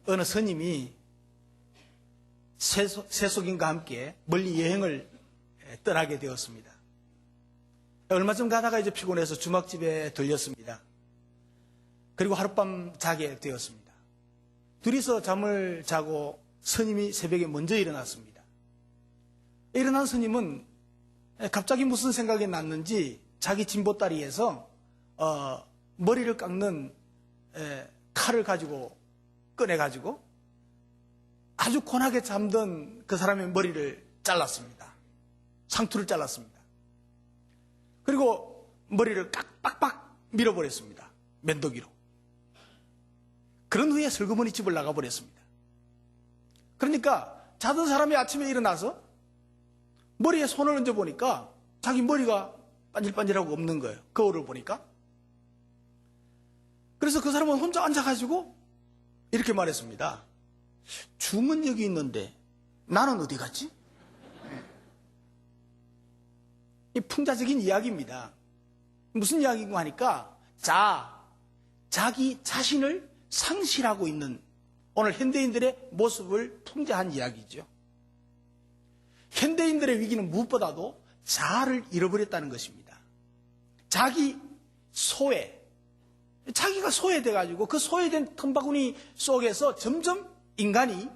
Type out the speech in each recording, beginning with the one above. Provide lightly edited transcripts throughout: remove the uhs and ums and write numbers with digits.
어느 스님이 세속인과 함께 멀리 여행을 떠나게 되었습니다. 얼마 전 가다가 이제 피곤해서 주막집에 들렸습니다. 그리고 하룻밤 자게 되었습니다. 둘이서 잠을 자고 스님이 새벽에 먼저 일어났습니다. 일어난 스님은 갑자기 무슨 생각이 났는지 자기 진보다리에서 머리를 깎는 칼을 가지고 꺼내가지고 아주 고나게 잠든 그 사람의 머리를 잘랐습니다. 상투를 잘랐습니다. 그리고 머리를 빡빡 밀어버렸습니다. 면도기로. 그런 후에 슬그머니 집을 나가버렸습니다. 그러니까 자던 사람이 아침에 일어나서 머리에 손을 얹어보니까 자기 머리가 반질반질하고 없는 거예요. 거울을 보니까. 그래서 그 사람은 혼자 앉아가지고 이렇게 말했습니다. 줌은 여기 있는데 나는 어디 갔지? 이 풍자적인 이야기입니다. 무슨 이야기인가 하니까 자기 자신을 상실하고 있는 오늘 현대인들의 모습을 풍자한 이야기죠. 현대인들의 위기는 무엇보다도 자아를 잃어버렸다는 것입니다. 자기 소외, 자기가 소외돼가지고 그 소외된 틈바구니 속에서 점점 인간이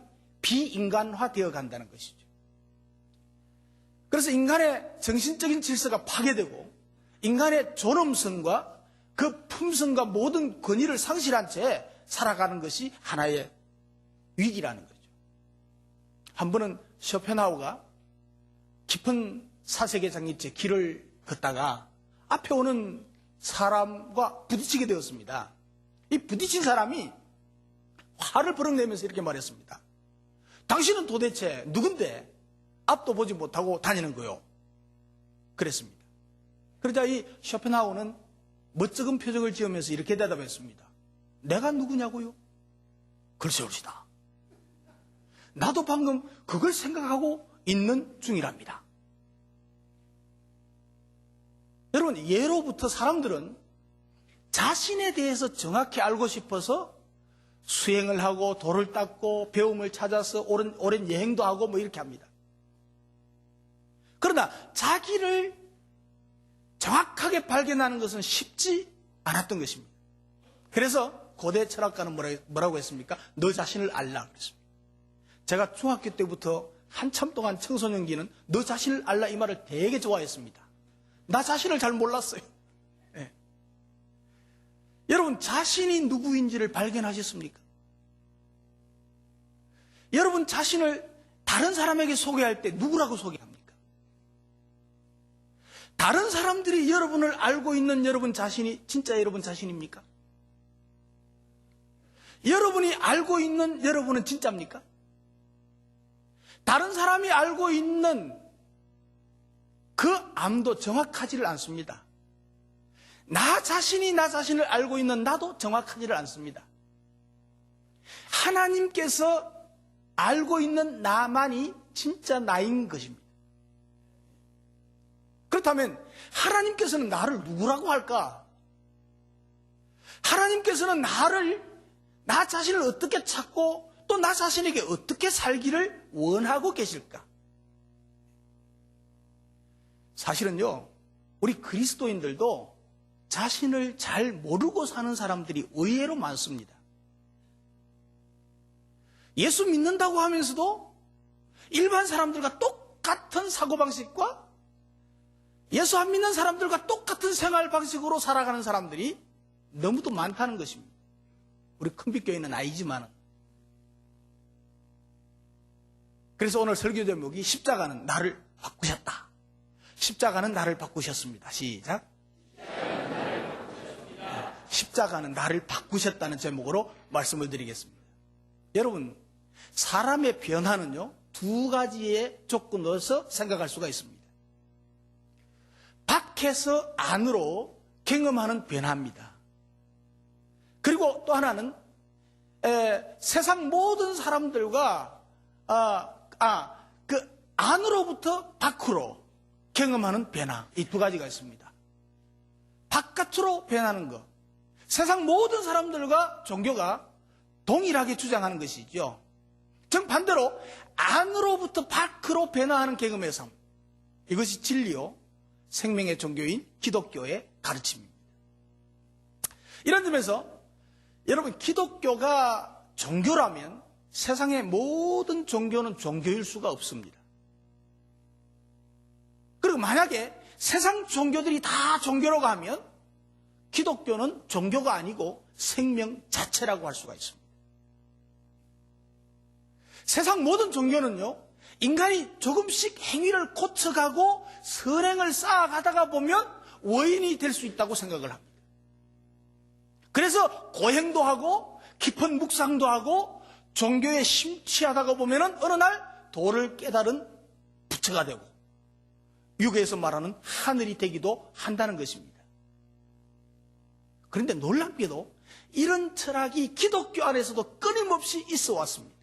비인간화되어 간다는 것이죠. 그래서 인간의 정신적인 질서가 파괴되고 인간의 존엄성과 그 품성과 모든 권위를 상실한 채 살아가는 것이 하나의 위기라는 거죠. 한 번은 쇼펜하우가 깊은 사색의 장기째 길을 걷다가 앞에 오는 사람과 부딪히게 되었습니다. 이 부딪힌 사람이 화를 버럭내면서 이렇게 말했습니다. 당신은 도대체 누군데 앞도 보지 못하고 다니는 거요? 그랬습니다. 그러자 이 쇼펜하우는 멋쩍은 표정을 지으면서 이렇게 대답했습니다. 내가 누구냐고요? 글쎄 옳시다. 나도 방금 그걸 생각하고 있는 중이랍니다. 여러분, 예로부터 사람들은 자신에 대해서 정확히 알고 싶어서 수행을 하고 돌을 닦고 배움을 찾아서 오랜 여행도 하고 뭐 이렇게 합니다. 그러나 자기를 정확하게 발견하는 것은 쉽지 않았던 것입니다. 그래서 고대 철학가는 뭐라고 했습니까? 너 자신을 알라 그랬습니다. 제가 중학교 때부터 한참 동안 청소년기는 너 자신을 알라 이 말을 되게 좋아했습니다. 나 자신을 잘 몰랐어요. 네. 여러분, 자신이 누구인지를 발견하셨습니까? 여러분 자신을 다른 사람에게 소개할 때 누구라고 소개합니까? 다른 사람들이 여러분을 알고 있는 여러분 자신이 진짜 여러분 자신입니까? 여러분이 알고 있는 여러분은 진짜입니까? 다른 사람이 알고 있는 그 암도 정확하지를 않습니다. 나 자신이 나 자신을 알고 있는 나도 정확하지를 않습니다. 하나님께서 알고 있는 나만이 진짜 나인 것입니다. 그렇다면 하나님께서는 나를 누구라고 할까? 하나님께서는 나 자신을 어떻게 찾고 또 나 자신에게 어떻게 살기를 원하고 계실까? 사실은요, 우리 그리스도인들도 자신을 잘 모르고 사는 사람들이 의외로 많습니다. 예수 믿는다고 하면서도 일반 사람들과 똑같은 사고방식과 예수 안 믿는 사람들과 똑같은 생활 방식으로 살아가는 사람들이 너무도 많다는 것입니다. 우리 큰빛교회는 아니지만. 그래서 오늘 설교 제목이 십자가는 나를 바꾸셨다. 십자가는 나를 바꾸셨습니다. 시작. 십자가는 나를 바꾸셨다는 제목으로 말씀을 드리겠습니다. 여러분, 사람의 변화는요, 두 가지의 조건으로서 생각할 수가 있습니다. 밖에서 안으로 경험하는 변화입니다. 그리고 또 하나는 세상 모든 사람들과 그 안으로부터 밖으로 경험하는 변화, 이 두 가지가 있습니다. 바깥으로 변하는 것, 세상 모든 사람들과 종교가 동일하게 주장하는 것이죠. 정반대로 안으로부터 밖으로 변화하는 개념의 삶, 이것이 진리요 생명의 종교인 기독교의 가르침입니다. 이런 점에서 여러분, 기독교가 종교라면 세상의 모든 종교는 종교일 수가 없습니다. 그리고 만약에 세상 종교들이 다 종교라고 하면 기독교는 종교가 아니고 생명 자체라고 할 수가 있습니다. 세상 모든 종교는요, 인간이 조금씩 행위를 고쳐가고 선행을 쌓아가다가 보면 원인이 될 수 있다고 생각을 합니다. 그래서 고행도 하고 깊은 묵상도 하고 종교에 심취하다가 보면 어느 날 도를 깨달은 부처가 되고 유교에서 말하는 하늘이 되기도 한다는 것입니다. 그런데 놀랍게도 이런 철학이 기독교 안에서도 끊임없이 있어 왔습니다.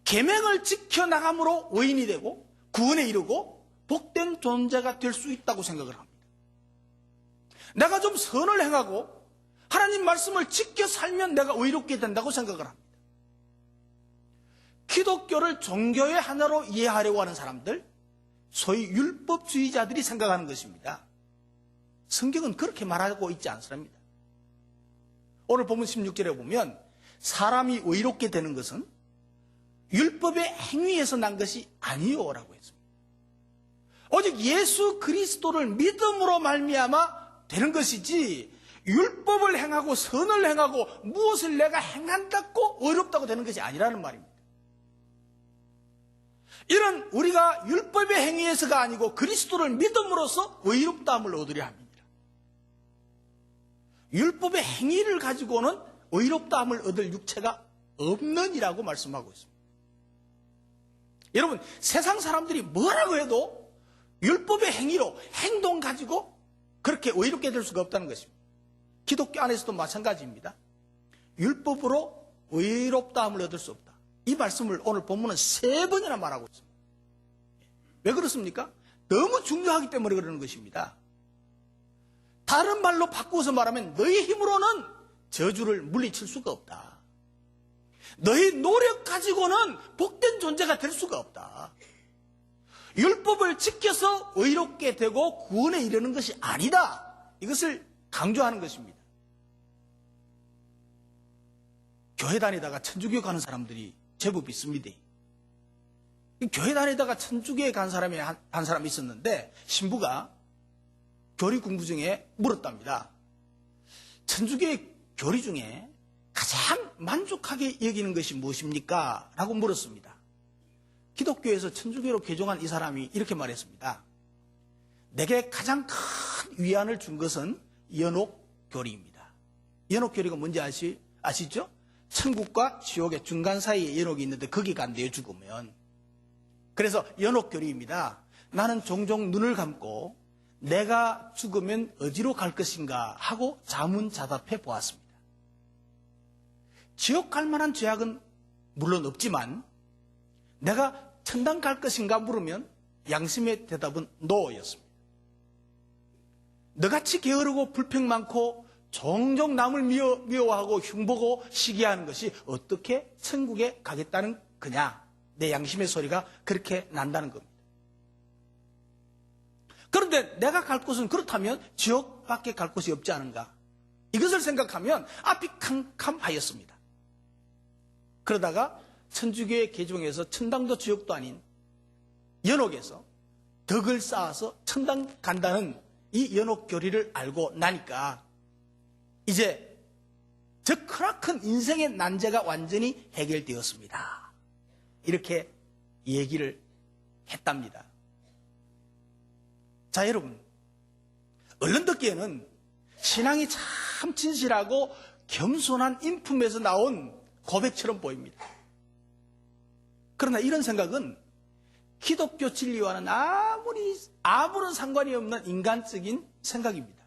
계명을 지켜나감으로 의인이 되고 구원에 이르고 복된 존재가 될 수 있다고 생각을 합니다. 내가 좀 선을 행하고 하나님 말씀을 지켜 살면 내가 의롭게 된다고 생각을 합니다. 기독교를 종교의 하나로 이해하려고 하는 사람들, 소위 율법주의자들이 생각하는 것입니다. 성경은 그렇게 말하고 있지 않습니다. 오늘 본문 16절에 보면 사람이 의롭게 되는 것은 율법의 행위에서 난 것이 아니요라고 했습니다. 오직 예수 그리스도를 믿음으로 말미암아 되는 것이지 율법을 행하고 선을 행하고 무엇을 내가 행한다고 의롭다고 되는 것이 아니라는 말입니다. 이런 우리가 율법의 행위에서가 아니고 그리스도를 믿음으로써 의롭다함을 얻으려 합니다. 율법의 행위를 가지고는 의롭다함을 얻을 육체가 없느니라고 말씀하고 있습니다. 여러분, 세상 사람들이 뭐라고 해도 율법의 행위로 행동 가지고 그렇게 의롭게 될 수가 없다는 것입니다. 기독교 안에서도 마찬가지입니다. 율법으로 의롭다함을 얻을 수 없다. 이 말씀을 오늘 본문은 3번이나 말하고 있습니다. 왜 그렇습니까? 너무 중요하기 때문에 그러는 것입니다. 다른 말로 바꾸어서 말하면 너희 힘으로는 저주를 물리칠 수가 없다. 너희 노력 가지고는 복된 존재가 될 수가 없다. 율법을 지켜서 의롭게 되고 구원에 이르는 것이 아니다. 이것을 강조하는 것입니다. 교회 다니다가 천주교 가는 사람들이 제법 있습니다. 교회 다니다가 천주교에 간 사람이 한 사람이 있었는데 신부가 교리 공부 중에 물었답니다. 천주교의 교리 중에 가장 만족하게 여기는 것이 무엇입니까? 라고 물었습니다. 기독교에서 천주교로 개종한 이 사람이 이렇게 말했습니다. 내게 가장 큰 위안을 준 것은 연옥교리입니다. 연옥교리가 뭔지 아시죠? 천국과 지옥의 중간 사이에 연옥이 있는데 거기 간대요, 죽으면. 그래서 연옥교리입니다. 나는 종종 눈을 감고 내가 죽으면 어디로 갈 것인가 하고 자문자답해 보았습니다. 지옥 갈 만한 죄악은 물론 없지만 내가 천당 갈 것인가 물으면 양심의 대답은 노였습니다. 너같이 게으르고 불평 많고 종종 남을 미워하고 흉보고 시기하는 것이 어떻게 천국에 가겠다는 거냐. 내 양심의 소리가 그렇게 난다는 겁니다. 그런데 내가 갈 곳은 그렇다면 지옥밖에 갈 곳이 없지 않은가. 이것을 생각하면 앞이 캄캄하였습니다. 그러다가 천주교의 개종에서 천당도 지옥도 아닌 연옥에서 덕을 쌓아서 천당 간다는 이 연옥교리를 알고 나니까 이제 저 크나큰 인생의 난제가 완전히 해결되었습니다. 이렇게 얘기를 했답니다. 자, 여러분, 얼른 듣기에는 신앙이 참 진실하고 겸손한 인품에서 나온 고백처럼 보입니다. 그러나 이런 생각은 기독교 진리와는 아무런 상관이 없는 인간적인 생각입니다.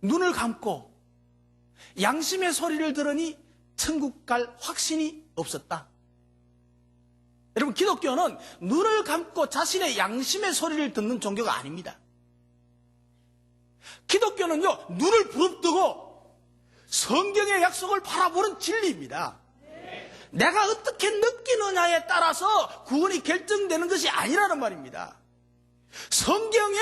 눈을 감고 양심의 소리를 들으니 천국 갈 확신이 없었다. 여러분, 기독교는 눈을 감고 자신의 양심의 소리를 듣는 종교가 아닙니다. 기독교는요, 눈을 부릅뜨고 성경의 약속을 바라보는 진리입니다. 내가 어떻게 느끼느냐에 따라서 구원이 결정되는 것이 아니라는 말입니다. 성경에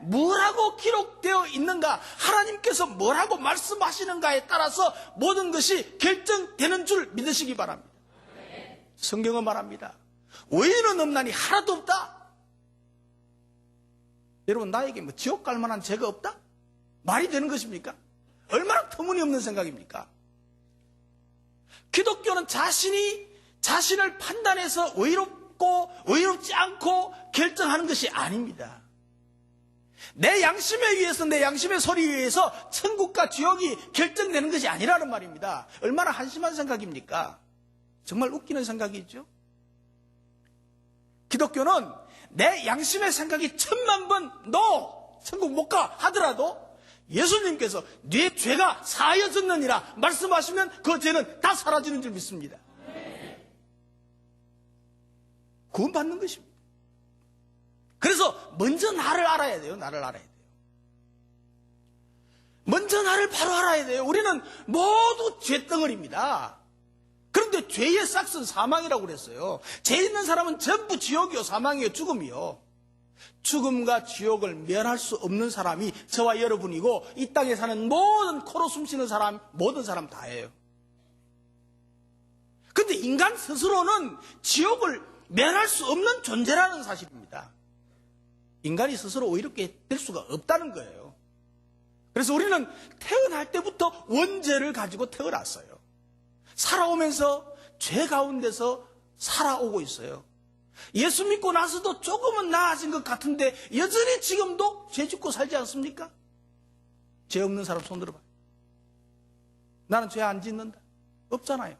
뭐라고 기록되어 있는가, 하나님께서 뭐라고 말씀하시는가에 따라서 모든 것이 결정되는 줄 믿으시기 바랍니다. 성경은 말합니다. 의인은 없나니 하나도 없다. 여러분, 나에게 뭐 지옥 갈 만한 죄가 없다? 말이 되는 것입니까? 얼마나 터무니없는 생각입니까? 기독교는 자신을 판단해서 의롭고 의롭지 않고 결정하는 것이 아닙니다. 내 양심에 의해서, 내 양심의 소리에 의해서 천국과 지옥이 결정되는 것이 아니라는 말입니다. 얼마나 한심한 생각입니까? 정말 웃기는 생각이죠. 기독교는 내 양심의 생각이 1000만 번 너 천국 못 가 하더라도 예수님께서 네 죄가 사하여졌느니라 말씀하시면 그 죄는 다 사라지는 줄 믿습니다. 구원받는 것입니다. 그래서 먼저 나를 알아야 돼요. 나를 알아야 돼요. 먼저 나를 바로 알아야 돼요. 우리는 모두 죄덩어리입니다. 그런데 죄의 싹은 사망이라고 그랬어요. 죄 있는 사람은 전부 지옥이요, 사망이요, 죽음이요. 죽음과 지옥을 면할 수 없는 사람이 저와 여러분이고, 이 땅에 사는 모든 코로 숨쉬는 사람, 모든 사람 다예요. 그런데 인간 스스로는 지옥을 면할 수 없는 존재라는 사실입니다. 인간이 스스로 의롭게 될 수가 없다는 거예요. 그래서 우리는 태어날 때부터 원죄를 가지고 태어났어요. 살아오면서 죄 가운데서 살아오고 있어요. 예수 믿고 나서도 조금은 나아진 것 같은데 여전히 지금도 죄 짓고 살지 않습니까? 죄 없는 사람 손 들어봐요. 나는 죄 안 짓는다. 없잖아요.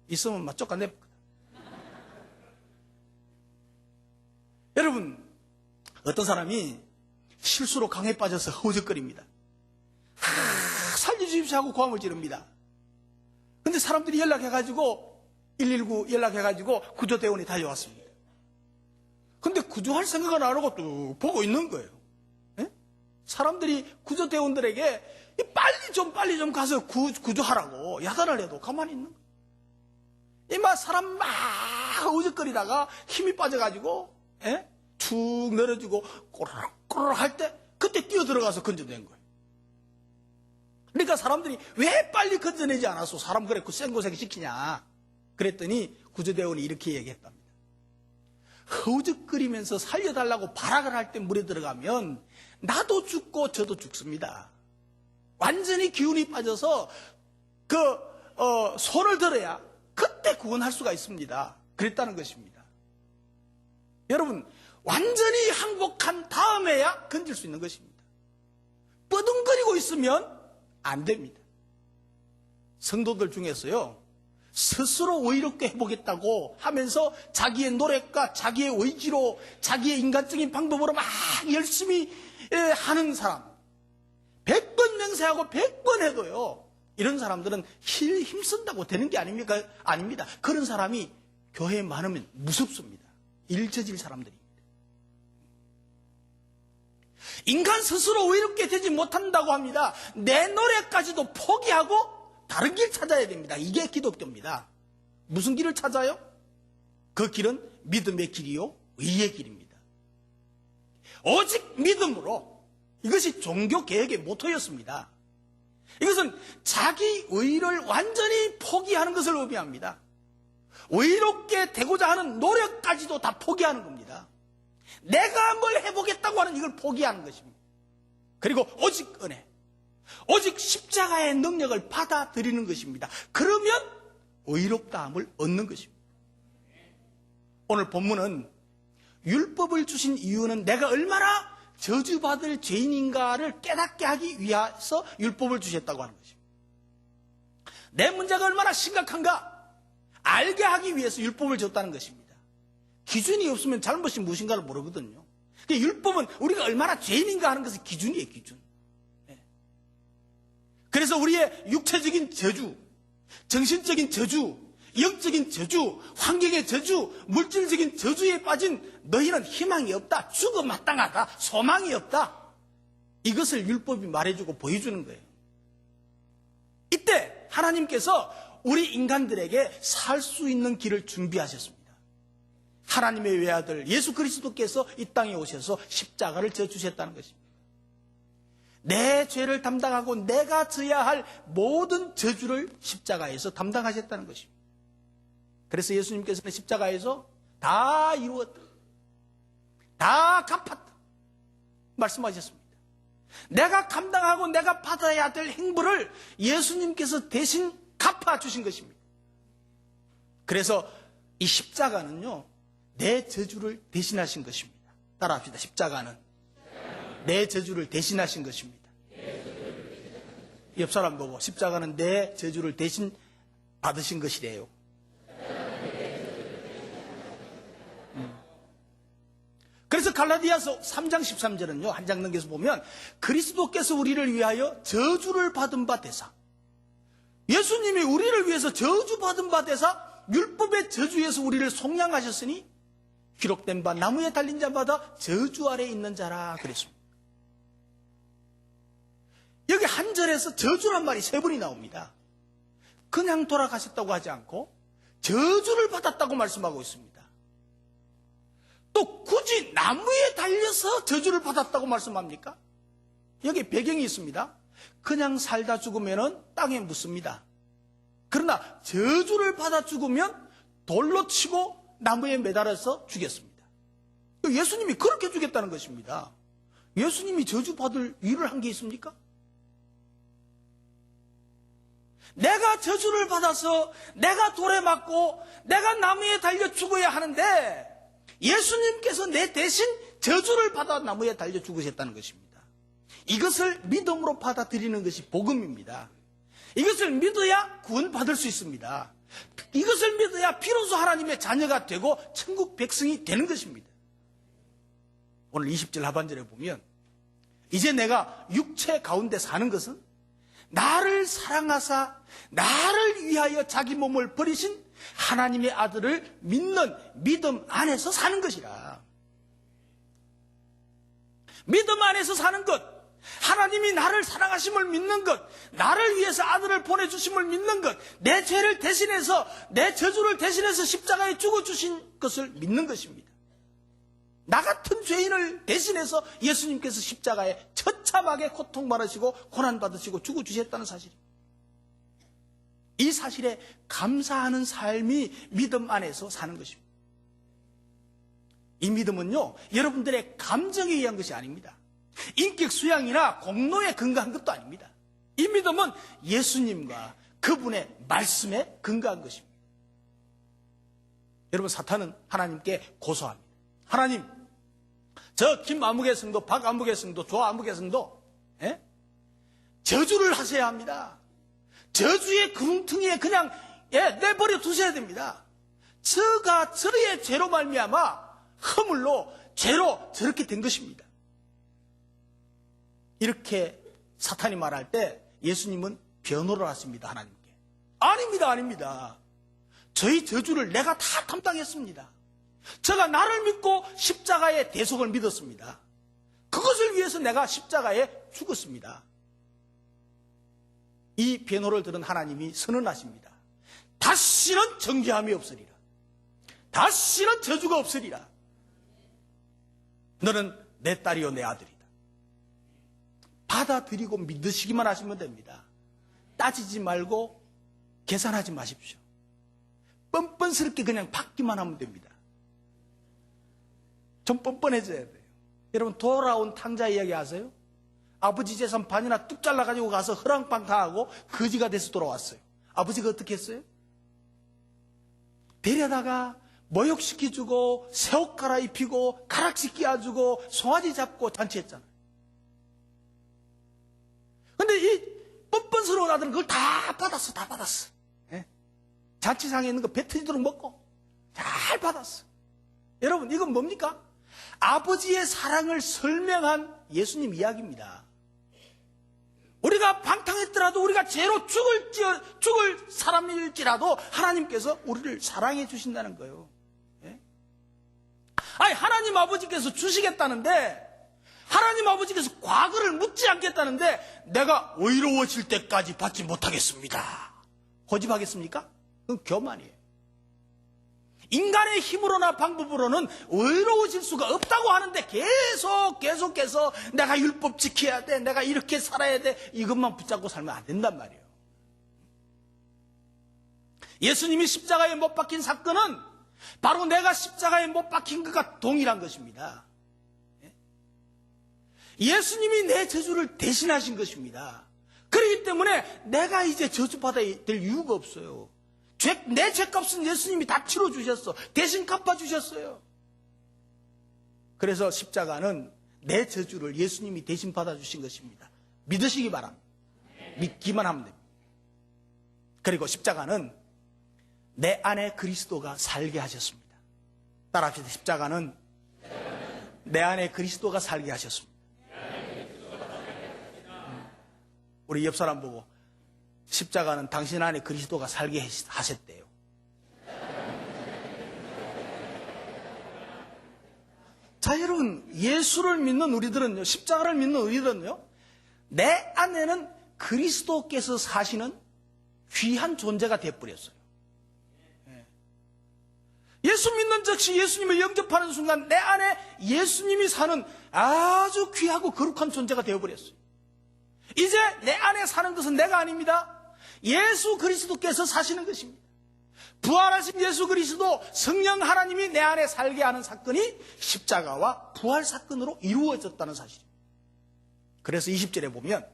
있으면 막 쫓아내거든. 여러분, 어떤 사람이 실수로 강에 빠져서 허우적거립니다. 살려주십시오 하고 고함을 지릅니다. 근데 사람들이 연락해가지고 119 연락해가지고 구조대원이 달려왔습니다. 근데 구조할 생각은 안 하고 또 보고 있는 거예요. 예? 사람들이 구조대원들에게 빨리 좀 가서 구조하라고 야단을 해도 가만히 있는 거예요. 이마 사람 막 어적거리다가 힘이 빠져가지고 툭 늘어지고 꼬르륵 할 때 그때 뛰어들어가서 건져낸 거예요. 그러니까 사람들이 왜 빨리 건져내지 않았어? 사람 그래 생고생 시키냐? 그랬더니 구조대원이 이렇게 얘기했답니다. 허우적거리면서 살려달라고 발악을 할 때 물에 들어가면 나도 죽고 저도 죽습니다. 완전히 기운이 빠져서 손을 들어야 그때 구원할 수가 있습니다. 그랬다는 것입니다. 여러분, 완전히 항복한 다음에야 건질 수 있는 것입니다. 뻐둥거리고 있으면 안 됩니다. 성도들 중에서요, 스스로 의롭게 해보겠다고 하면서 자기의 노력과 자기의 의지로 자기의 인간적인 방법으로 막 열심히 하는 사람, 100번 맹세하고 100번 해도요, 이런 사람들은 힘쓴다고 되는 게 아닙니까? 아닙니다. 그런 사람이 교회에 많으면 무섭습니다. 일처질 사람들입니다. 인간 스스로 의롭게 되지 못한다고 합니다. 내 노력까지도 포기하고 다른 길 찾아야 됩니다. 이게 기독교입니다. 무슨 길을 찾아요? 그 길은 믿음의 길이요, 의의 길입니다. 오직 믿음으로, 이것이 종교 개혁의 모토였습니다. 이것은 자기 의를 완전히 포기하는 것을 의미합니다. 의롭게 되고자 하는 노력까지도 다 포기하는 겁니다. 내가 뭘 해보겠다고 하는 이걸 포기하는 것입니다. 그리고 오직 은혜, 오직 십자가의 능력을 받아들이는 것입니다. 그러면 의롭다함을 얻는 것입니다. 오늘 본문은 율법을 주신 이유는 내가 얼마나 저주받을 죄인인가를 깨닫게 하기 위해서 율법을 주셨다고 하는 것입니다. 내 문제가 얼마나 심각한가 알게 하기 위해서 율법을 줬다는 것입니다. 기준이 없으면 잘못이 무엇인가를 모르거든요. 율법은 우리가 얼마나 죄인인가 하는 것이 기준이에요, 기준. 그래서 우리의 육체적인 저주, 정신적인 저주, 영적인 저주, 환경의 저주, 물질적인 저주에 빠진 너희는 희망이 없다, 죽어 마땅하다, 소망이 없다. 이것을 율법이 말해주고 보여주는 거예요. 이때 하나님께서 우리 인간들에게 살 수 있는 길을 준비하셨습니다. 하나님의 외아들 예수 그리스도께서 이 땅에 오셔서 십자가를 져 주셨다는 것입니다. 내 죄를 담당하고 내가 져야 할 모든 저주를 십자가에서 담당하셨다는 것입니다. 그래서 예수님께서는 십자가에서 다 이루었다, 다 갚았다 말씀하셨습니다. 내가 감당하고 내가 받아야 될 행보를 예수님께서 대신 갚아주신 것입니다. 그래서 이 십자가는요, 내 저주를 대신하신 것입니다. 따라합시다. 십자가는 내 저주를 대신하신 것입니다. 옆 사람 보고 십자가는 내 저주를 대신 받으신 것이래요. 그래서 갈라디아서 3장 13절은요, 한 장 넘겨서 보면 그리스도께서 우리를 위하여 저주를 받은 바 되사, 예수님이 우리를 위해서 저주받은 바 되사 율법의 저주에서 우리를 속량하셨으니 기록된 바 나무에 달린 자마다 저주 아래 있는 자라 그랬습니다. 여기 한 절에서 저주란 말이 세 번이 나옵니다. 그냥 돌아가셨다고 하지 않고 저주를 받았다고 말씀하고 있습니다. 또 굳이 나무에 달려서 저주를 받았다고 말씀합니까? 여기 배경이 있습니다. 그냥 살다 죽으면 땅에 묻습니다. 그러나 저주를 받아 죽으면 돌로 치고 나무에 매달아서 죽였습니다. 예수님이 그렇게 죽였다는 것입니다. 예수님이 저주받을 일을 한 게 있습니까? 내가 저주를 받아서 내가 돌에 맞고 내가 나무에 달려 죽어야 하는데 예수님께서 내 대신 저주를 받아 나무에 달려 죽으셨다는 것입니다. 이것을 믿음으로 받아들이는 것이 복음입니다. 이것을 믿어야 구원받을 수 있습니다. 이것을 믿어야 비로소 하나님의 자녀가 되고 천국 백성이 되는 것입니다. 오늘 20절 하반절에 보면 이제 내가 육체 가운데 사는 것은 나를 사랑하사 나를 위하여 자기 몸을 버리신 하나님의 아들을 믿는 믿음 안에서 사는 것이라. 믿음 안에서 사는 것, 하나님이 나를 사랑하심을 믿는 것, 나를 위해서 아들을 보내주심을 믿는 것, 내 죄를 대신해서 내 저주를 대신해서 십자가에 죽어주신 것을 믿는 것입니다. 나 같은 죄인을 대신해서 예수님께서 십자가에 처참하게 고통받으시고 고난받으시고 죽어주셨다는 사실입니다. 이 사실에 감사하는 삶이 믿음 안에서 사는 것입니다. 이 믿음은요, 여러분들의 감정에 의한 것이 아닙니다. 인격 수양이나 공로에 근거한 것도 아닙니다. 이 믿음은 예수님과 그분의 말씀에 근거한 것입니다. 여러분, 사탄은 하나님께 고소합니다. 하나님, 저 김아무개 성도, 박아무개 성도, 조아무개 성도 저주를 하셔야 합니다. 저주의 구렁텅이에 그냥 내버려 두셔야 됩니다. 저가 저의 죄로 말미암아 허물로 죄로 저렇게 된 것입니다. 이렇게 사탄이 말할 때 예수님은 변호를 하십니다. 하나님께. 아닙니다. 저희 저주를 내가 다 담당했습니다. 제가 나를 믿고 십자가의 대속을 믿었습니다. 그것을 위해서 내가 십자가에 죽었습니다. 이 변호를 들은 하나님이 선언하십니다. 다시는 정죄함이 없으리라. 다시는 저주가 없으리라. 너는 내 딸이요 내 아들이다. 받아들이고 믿으시기만 하시면 됩니다. 따지지 말고 계산하지 마십시오. 뻔뻔스럽게 그냥 받기만 하면 됩니다. 좀 뻔뻔해져야 돼요. 여러분, 돌아온 탕자 이야기 아세요? 아버지 재산 반이나 뚝 잘라가지고 가서 허랑방탕하고 거지가 돼서 돌아왔어요. 아버지가 어떻게 했어요? 데려다가 모욕시켜주고 새옷 갈아입히고 가락시 끼워주고 송아지 잡고 잔치했잖아요. 근데 이 뻔뻔스러운 아들은 그걸 다 받았어. 예? 잔치상에 있는 거 배 터지도록 먹고 잘 받았어. 여러분, 이건 뭡니까? 아버지의 사랑을 설명한 예수님 이야기입니다. 우리가 방탕했더라도, 우리가 죄로 죽을 사람일지라도 하나님께서 우리를 사랑해 주신다는 거예요. 예? 아니, 하나님 아버지께서 주시겠다는데 하나님 아버지께서 과거를 묻지 않겠다는데 내가 의로워질 때까지 받지 못하겠습니다. 고집하겠습니까? 그건 교만이에요. 인간의 힘으로나 방법으로는 의로워질 수가 없다고 하는데 계속해서 내가 율법 지켜야 돼, 내가 이렇게 살아야 돼, 이것만 붙잡고 살면 안 된단 말이에요. 예수님이 십자가에 못 박힌 사건은 바로 내가 십자가에 못 박힌 것과 동일한 것입니다. 예수님이 내 저주를 대신하신 것입니다. 그렇기 때문에 내가 이제 저주받아야 될 이유가 없어요. 내 죄값은 예수님이 다 치러주셨어. 대신 갚아주셨어요. 그래서 십자가는 내 저주를 예수님이 대신 받아주신 것입니다. 믿으시기 바랍니다. 믿기만 하면 됩니다. 그리고 십자가는 내 안에 그리스도가 살게 하셨습니다. 따라합시다. 십자가는 내 안에 그리스도가 살게 하셨습니다. 우리 옆 사람 보고 십자가는 당신 안에 그리스도가 살게 하셨대요. 자, 여러분, 예수를 믿는 우리들은요, 십자가를 믿는 우리들은요, 내 안에는 그리스도께서 사시는 귀한 존재가 되어버렸어요. 예수 믿는 즉시 예수님을 영접하는 순간 내 안에 예수님이 사는 아주 귀하고 거룩한 존재가 되어버렸어요. 이제 내 안에 사는 것은 내가 아닙니다. 예수 그리스도께서 사시는 것입니다. 부활하신 예수 그리스도 성령 하나님이 내 안에 살게 하는 사건이 십자가와 부활 사건으로 이루어졌다는 사실입니다. 그래서 20절에 보면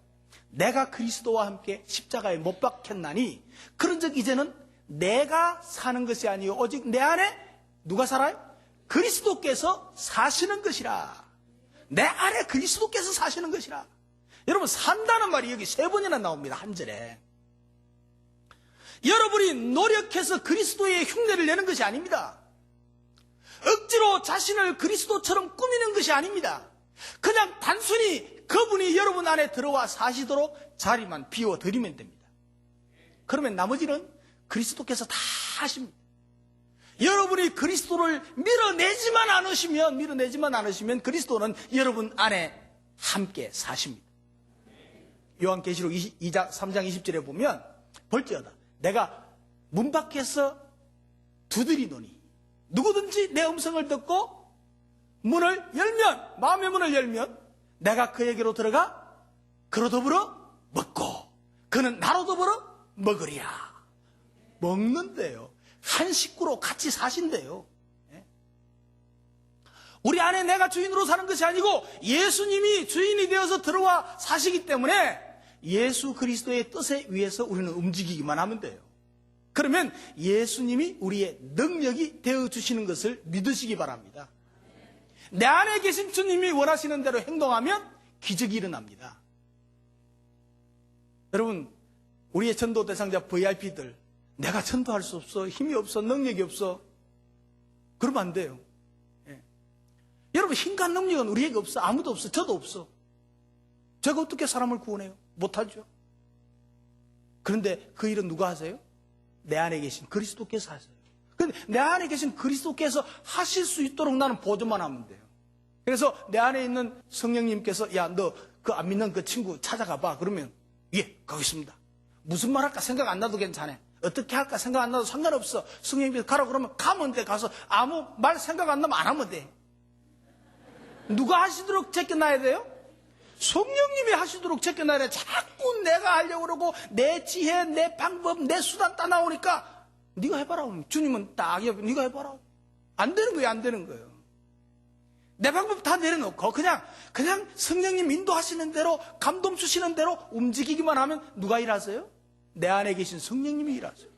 내가 그리스도와 함께 십자가에 못 박혔나니 그런즉 이제는 내가 사는 것이 아니요 오직 내 안에 누가 살아요? 그리스도께서 사시는 것이라. 내 안에 그리스도께서 사시는 것이라. 여러분, 산다는 말이 여기 3번이나 나옵니다. 한 절에. 여러분이 노력해서 그리스도의 흉내를 내는 것이 아닙니다. 억지로 자신을 그리스도처럼 꾸미는 것이 아닙니다. 그냥 단순히 그분이 여러분 안에 들어와 사시도록 자리만 비워드리면 됩니다. 그러면 나머지는 그리스도께서 다 하십니다. 여러분이 그리스도를 밀어내지만 않으시면 그리스도는 여러분 안에 함께 사십니다. 요한계시록 3장 20절에 보면 볼지어다 내가 문 밖에서 두드리노니 누구든지 내 음성을 듣고 마음의 문을 열면 내가 그에게로 들어가 그로 더불어 먹고 그는 나로 더불어 먹으리라. 먹는데요. 한 식구로 같이 사신대요. 우리 안에 내가 주인으로 사는 것이 아니고 예수님이 주인이 되어서 들어와 사시기 때문에 예수 그리스도의 뜻에 의해서 우리는 움직이기만 하면 돼요. 그러면 예수님이 우리의 능력이 되어주시는 것을 믿으시기 바랍니다. 내 안에 계신 주님이 원하시는 대로 행동하면 기적이 일어납니다. 여러분, 우리의 전도 대상자 VIP들 내가 전도할 수 없어, 힘이 없어, 능력이 없어, 그러면 안 돼요. 여러분, 힘과 능력은 우리에게 없어. 아무도 없어. 저도 없어. 제가 어떻게 사람을 구원해요? 못하죠. 그런데 그 일은 누가 하세요? 내 안에 계신 그리스도께서 하세요. 그런데 내 안에 계신 그리스도께서 하실 수 있도록 나는 보조만 하면 돼요. 그래서 내 안에 있는 성령님께서 야, 너 그 안 믿는 그 친구 찾아가 봐. 그러면 예, 가겠습니다. 무슨 말 할까 생각 안 나도 괜찮아. 어떻게 할까 생각 안 나도 상관없어. 성령님께서 가라 그러면 가면 돼. 가서 아무 말 생각 안 나면 안 하면 돼. 누가 하시도록 제껴놔야 돼요? 성령님이 하시도록 제껴놔야 돼. 자꾸 내가 하려고 그러고 내 지혜, 내 방법, 내 수단 따 나오니까 네가 해봐라. 주님은 딱 네가 해봐라. 안 되는 거예요. 안 되는 거예요. 내 방법 다 내려놓고 그냥 성령님 인도하시는 대로 감동 주시는 대로 움직이기만 하면 누가 일하세요? 내 안에 계신 성령님이 일하세요.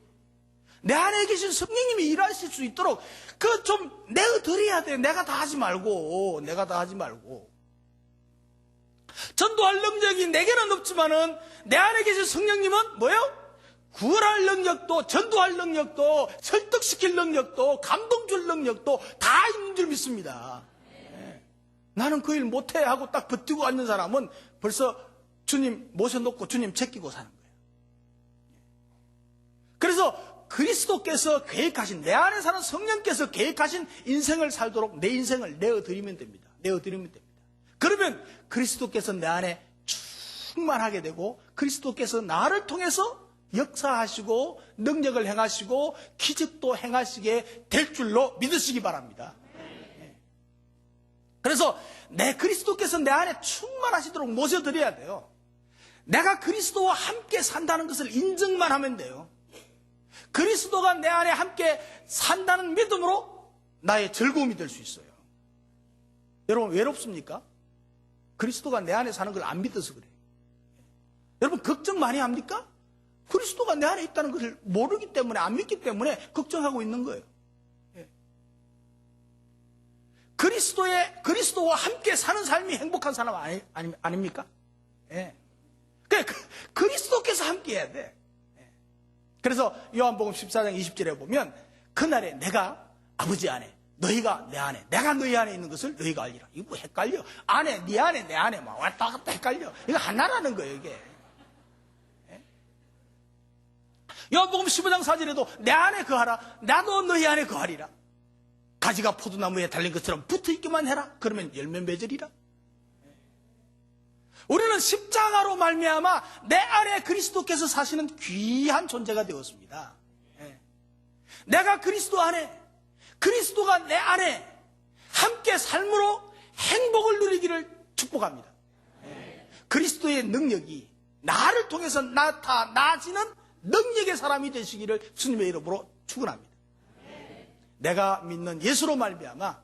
내 안에 계신 성령님이 일하실 수 있도록 그 좀 내어드려야 돼. 내가 다 하지 말고. 전도할 능력이 내게는 없지만은 내 안에 계신 성령님은 뭐예요? 구원할 능력도, 전도할 능력도, 설득시킬 능력도, 감동 줄 능력도 다 있는 줄 믿습니다. 나는 그 일 못해 하고 딱 버티고 앉는 사람은 벌써 주님 모셔놓고 주님 제끼고 사는 거예요. 그래서 그리스도께서 계획하신, 내 안에 사는 성령께서 계획하신 인생을 살도록 내 인생을 내어드리면 됩니다. 그러면 그리스도께서 내 안에 충만하게 되고 그리스도께서 나를 통해서 역사하시고 능력을 행하시고 기적도 행하시게 될 줄로 믿으시기 바랍니다. 그래서 내 그리스도께서 내 안에 충만하시도록 모셔드려야 돼요. 내가 그리스도와 함께 산다는 것을 인정만 하면 돼요. 그리스도가 내 안에 함께 산다는 믿음으로 나의 즐거움이 될 수 있어요. 여러분 외롭습니까? 그리스도가 내 안에 사는 걸 안 믿어서 그래요. 여러분 걱정 많이 합니까? 그리스도가 내 안에 있다는 것을 모르기 때문에 안 믿기 때문에 걱정하고 있는 거예요. 그리스도와 함께 사는 삶이 행복한 사람 아닙니까? 예. 그리스도께서 함께 해야 돼. 그래서 요한복음 14장 20절에 보면 그날에 내가 아버지 안에 너희가 내 안에 내가 너희 안에 있는 것을 너희가 알리라. 이거 뭐 헷갈려. 안에 네 안에 내 안에 막 왔다 갔다 헷갈려. 이거 하나라는 거예요 이게. 요한복음 15장 4절에도 내 안에 거하라. 나도 너희 안에 거하리라. 가지가 포도나무에 달린 것처럼 붙어있기만 해라. 그러면 열매 맺으리라. 우리는 십자가로 말미암아 내 안에 그리스도께서 사시는 귀한 존재가 되었습니다. 내가 그리스도 안에 그리스도가 내 안에 함께 삶으로 행복을 누리기를 축복합니다. 그리스도의 능력이 나를 통해서 나타나지는 능력의 사람이 되시기를 주님의 이름으로 축원합니다. 내가 믿는 예수로 말미암아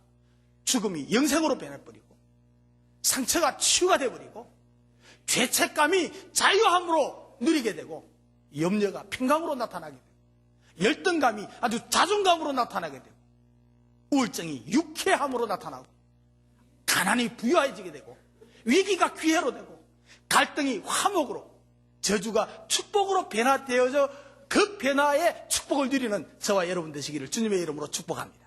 죽음이 영생으로 변해버리고 상처가 치유가 되어버리고 죄책감이 자유함으로 누리게 되고 염려가 평강으로 나타나게 되고 열등감이 아주 자존감으로 나타나게 되고 우울증이 유쾌함으로 나타나고 가난이 부유해지게 되고 위기가 기회로 되고 갈등이 화목으로 저주가 축복으로 변화되어져 그 변화의 축복을 누리는 저와 여러분 되시기를 주님의 이름으로 축복합니다.